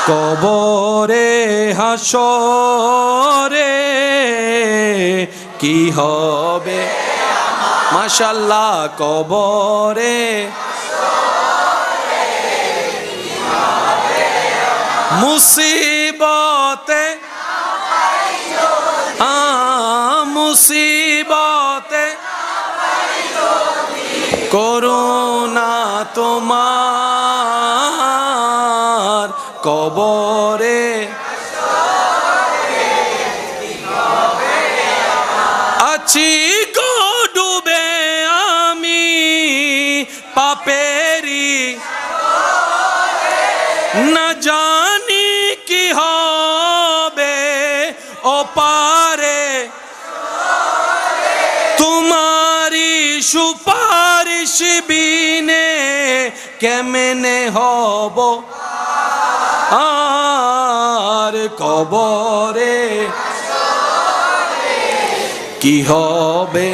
কবরে হাসরে কি হবে মাশাআল্লাহ কবরে মুসিবতে মুসিবতে করুণা তোমার কবরে আছি গো ডুবে আমি পাপেরি না জানি কি হবে ওপারে তোমারি সুপারিশ বিনে কেমনে হব আর কবরে কি হবে